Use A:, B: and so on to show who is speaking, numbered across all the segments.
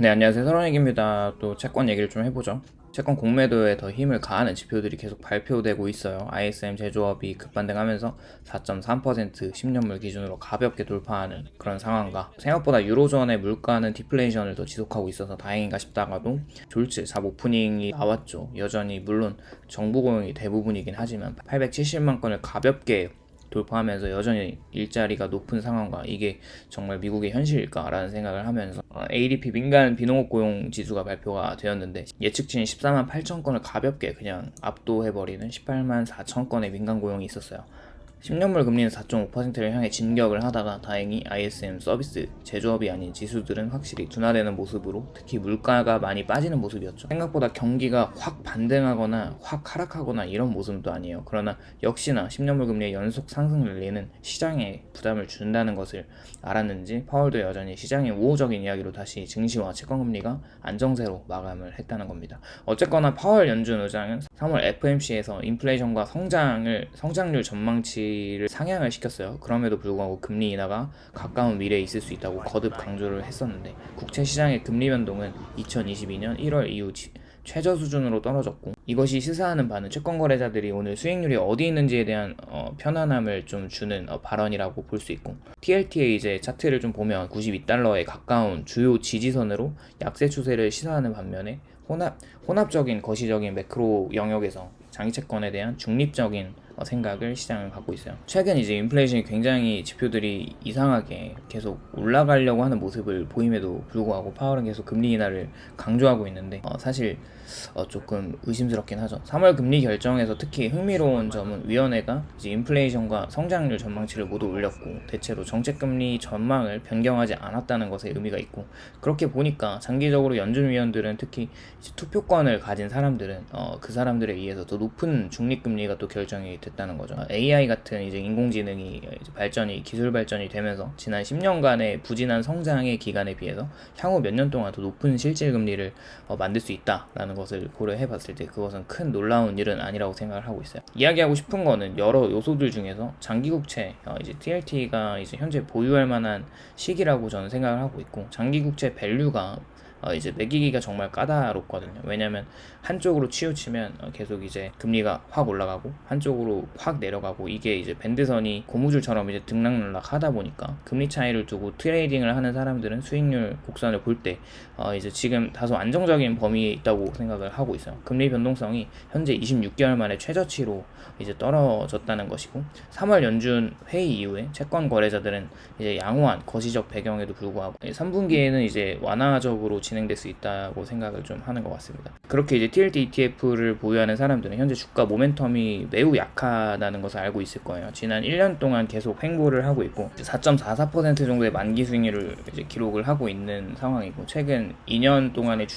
A: 네, 안녕하세요. 서론익입니다. 또 채권 얘기를 좀 해보죠. 채권 공매도에 더 힘을 가하는 지표들이 계속 발표되고 있어요. ISM 제조업이 급반등하면서 4.3% 10년물 기준으로 가볍게 돌파하는 그런 상황과 생각보다 유로존의 물가는 디플레이션을 더 지속하고 있어서 다행인가 싶다가도 졸지 잡 오프닝이 나왔죠. 여전히 물론 정부 고용이 대부분이긴 하지만 870만 건을 가볍게 돌파하면서 여전히 일자리가 높은 상황과 이게 정말 미국의 현실일까라는 생각을 하면서 ADP 민간 비농업 고용 지수가 발표가 되었는데 예측치인 14만 8천 건을 가볍게 그냥 압도해버리는 18만 4천 건의 민간 고용이 있었어요. 10년물 금리는 4.5%를 향해 진격을 하다가 다행히 ISM 서비스 제조업이 아닌 지수들은 확실히 둔화되는 모습으로 특히 물가가 많이 빠지는 모습이었죠. 생각보다 경기가 확 반등하거나 확 하락하거나 이런 모습도 아니에요. 그러나 역시나 10년물 금리의 연속 상승 랠리는 시장에 부담을 준다는 것을 알았는지 파월도 여전히 시장의 우호적인 이야기로 다시 증시와 채권금리가 안정세로 마감을 했다는 겁니다. 어쨌거나 파월 연준 의장은 3월 FMC에서 인플레이션과 성장률 전망치를 상향을 시켰어요. 그럼에도 불구하고 금리 인하가 가까운 미래에 있을 수 있다고 거듭 강조를 했었는데 국채 시장의 금리 변동은 2022년 1월 이후 최저 수준으로 떨어졌고 이것이 시사하는 바는 채권 거래자들이 오늘 수익률이 어디 있는지에 대한 편안함을 좀 주는 발언이라고 볼 수 있고 TLT의 이제 차트를 좀 보면 92달러에 가까운 주요 지지선으로 약세 추세를 시사하는 반면에 혼합적인 거시적인 매크로 영역에서 장기채권에 대한 중립적인 생각을 시장은 갖고 있어요. 최근 이제 인플레이션이 굉장히 지표들이 이상하게 계속 올라가려고 하는 모습을 보임에도 불구하고 파월은 계속 금리 인하를 강조하고 있는데 사실 조금 의심스럽긴 하죠. 3월 금리 결정에서 특히 흥미로운 점은 위원회가 이제 인플레이션과 성장률 전망치를 모두 올렸고 대체로 정책금리 전망을 변경하지 않았다는 것에 의미가 있고 그렇게 보니까 장기적으로 연준위원들은 특히 이제 투표권을 가진 사람들은 그 사람들에 의해서 더 높은 중립금리가 또 결정이 됐다는 거죠. AI 같은 이제 인공지능이 이제 기술 발전이 되면서 지난 10년간의 부진한 성장의 기간에 비해서 향후 몇 년 동안 더 높은 실질 금리를 만들 수 있다라는 것을 고려해 봤을 때 그것은 큰 놀라운 일은 아니라고 생각을 하고 있어요. 이야기하고 싶은 거는 여러 요소들 중에서 장기국채 이제 TLT가 이제 현재 보유할 만한 시기라고 저는 생각을 하고 있고 장기국채 밸류가 이제 매기기가 정말 까다롭거든요. 왜냐면 한쪽으로 치우치면 계속 이제 금리가 확 올라가고 한쪽으로 확 내려가고 이게 이제 밴드선이 고무줄처럼 이제 등락날락 하다 보니까 금리 차이를 두고 트레이딩을 하는 사람들은 수익률 곡선을 볼 때 이제 지금 다소 안정적인 범위에 있다고 생각을 하고 있어요. 금리 변동성이 현재 26개월 만에 최저치로 이제 떨어졌다는 것이고 3월 연준 회의 이후에 채권 거래자들은 이제 양호한 거시적 배경에도 불구하고 3분기에는 이제 완화적으로 진행될 수 있다고 생각을 좀 하는 것 같습니다. 그렇게 이제 TLT ETF를 보유하는 사람들은 현재 주가 모멘텀이 매우 약하다는 것을 알고 있을 거예요. 지난 1년 동안 계속 횡보를 하고 있고 4.44% 정도의 만기 수익률을 이제 기록을 하고 있는 상황이고 최근 2년 동안의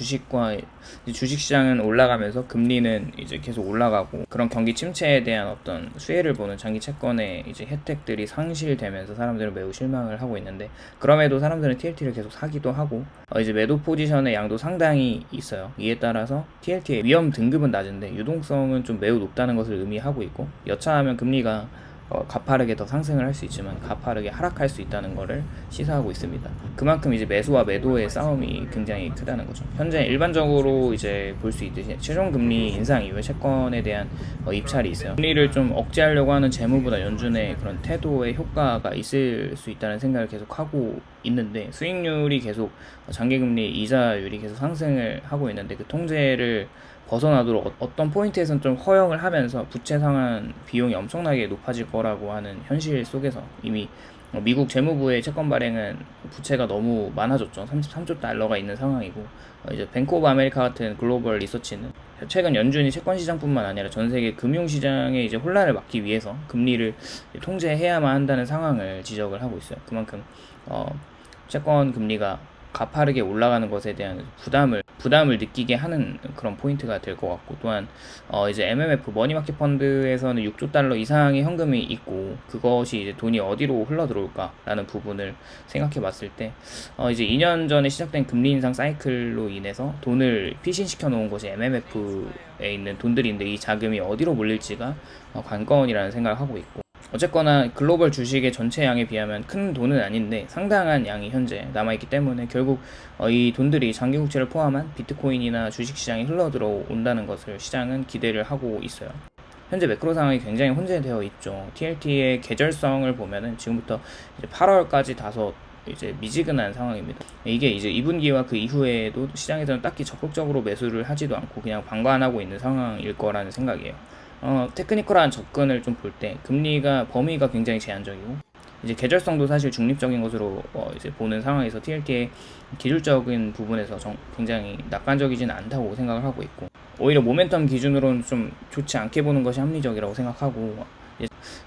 A: 주식시장은 올라가면서 금리는 이제 계속 올라가고 그런 경기 침체에 대한 어떤 수혜를 보는 장기 채권의 이제 혜택들이 상실되면서 사람들은 매우 실망을 하고 있는데 그럼에도 사람들은 TLT를 계속 사기도 하고 이제 매도 포지션의 양도 상당히 있어요. 이에 따라서 TLT의 위험 등급은 낮은데 유동성은 좀 매우 높다는 것을 의미하고 있고 여차하면 금리가 가파르게 더 상승을 할 수 있지만 가파르게 하락할 수 있다는 것을 시사하고 있습니다. 그만큼 이제 매수와 매도의 싸움이 굉장히 크다는 거죠. 현재 일반적으로 이제 볼 수 있듯이 최종 금리 인상 이후에 채권에 대한 입찰이 있어요. 금리를 좀 억제하려고 하는 재무부나 연준의 그런 태도의 효과가 있을 수 있다는 생각을 계속 하고 있는데 수익률이 계속 장기금리 이자율이 계속 상승을 하고 있는데 그 통제를 벗어나도록 어떤 포인트에서는 좀 허용을 하면서 부채 상환 비용이 엄청나게 높아질 거라고 하는 현실 속에서 이미 미국 재무부의 채권 발행은 부채가 너무 많아졌죠. 33조 달러가 있는 상황이고 이제 뱅크 오브 아메리카 같은 글로벌 리서치는 최근 연준이 채권 시장뿐만 아니라 전 세계 금융 시장의 이제 혼란을 막기 위해서 금리를 통제해야만 한다는 상황을 지적을 하고 있어요. 그만큼 채권 금리가 가파르게 올라가는 것에 대한 부담을 느끼게 하는 그런 포인트가 될 것 같고 또한 이제 MMF 머니마켓 펀드에서는 6조 달러 이상의 현금이 있고 그것이 이제 돈이 어디로 흘러 들어올까라는 부분을 생각해 봤을 때 이제 2년 전에 시작된 금리 인상 사이클로 인해서 돈을 피신시켜 놓은 것이 MMF에 있는 돈들인데 이 자금이 어디로 몰릴지가 관건이라는 생각을 하고 있고 어쨌거나 글로벌 주식의 전체 양에 비하면 큰 돈은 아닌데 상당한 양이 현재 남아있기 때문에 결국 이 돈들이 장기 국채를 포함한 비트코인이나 주식시장에 흘러들어온다는 것을 시장은 기대를 하고 있어요. 현재 매크로 상황이 굉장히 혼재되어 있죠. TLT의 계절성을 보면은 지금부터 이제 8월까지 다소 이제 미지근한 상황입니다. 이게 이제 2분기와 그 이후에도 시장에서는 딱히 적극적으로 매수를 하지도 않고 그냥 방관하고 있는 상황일 거라는 생각이에요. 테크니컬한 접근을 좀 볼 때 금리가 범위가 굉장히 제한적이고 이제 계절성도 사실 중립적인 것으로 이제 보는 상황에서 TLT의 기술적인 부분에서 굉장히 낙관적이지는 않다고 생각을 하고 있고 오히려 모멘텀 기준으로는 좀 좋지 않게 보는 것이 합리적이라고 생각하고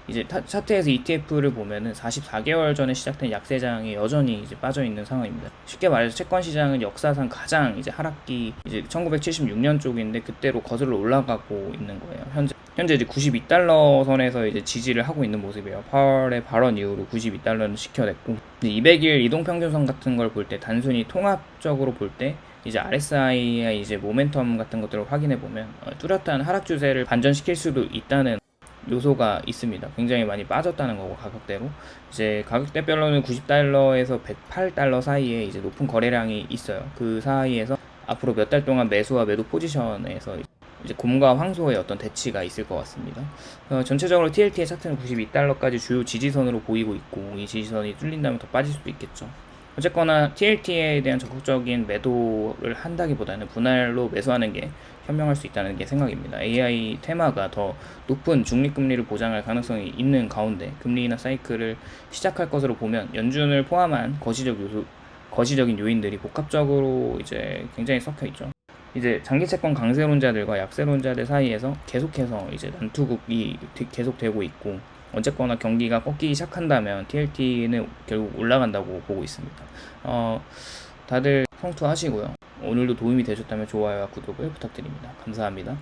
A: 이제 차트에서 ETF를 보면은 44개월 전에 시작된 약세장에 여전히 이제 빠져 있는 상황입니다. 쉽게 말해서 채권 시장은 역사상 가장 이제 하락기 이제 1976년 쪽인데 그때로 거슬러 올라가고 있는 거예요. 현재 이제 92달러 선에서 이제 지지를 하고 있는 모습이에요. 8월의 발언 이후로 92달러는 지켜냈고 200일 이동평균선 같은 걸 볼 때 단순히 통합적으로 볼 때 이제 RSI의 이제 모멘텀 같은 것들을 확인해 보면 뚜렷한 하락 추세를 반전시킬 수도 있다는 요소가 있습니다. 굉장히 많이 빠졌다는 거고 가격대로 이제 가격대별로는 90달러에서 108달러 사이에 이제 높은 거래량이 있어요. 그 사이에서 앞으로 몇 달 동안 매수와 매도 포지션에서 이제 곰과 황소의 어떤 대치가 있을 것 같습니다. 전체적으로 TLT의 차트는 92달러까지 주요 지지선으로 보이고 있고 이 지지선이 뚫린다면 더 빠질 수도 있겠죠. 어쨌거나 TLT에 대한 적극적인 매도를 한다기보다는 분할로 매수하는 게 현명할 수 있다는 게 생각입니다. AI 테마가 더 높은 중립금리를 보장할 가능성이 있는 가운데 금리 인하 사이클을 시작할 것으로 보면 연준을 포함한 거시적인 요인들이 복합적으로 이제 굉장히 섞여 있죠. 이제 장기 채권 강세론자들과 약세론자들 사이에서 계속해서 이제 난투극이 계속되고 있고 어쨌거나 경기가 꺾이기 시작한다면 TLT는 결국 올라간다고 보고 있습니다. 다들 성투하시고요. 오늘도 도움이 되셨다면 좋아요와 구독을 부탁드립니다. 감사합니다.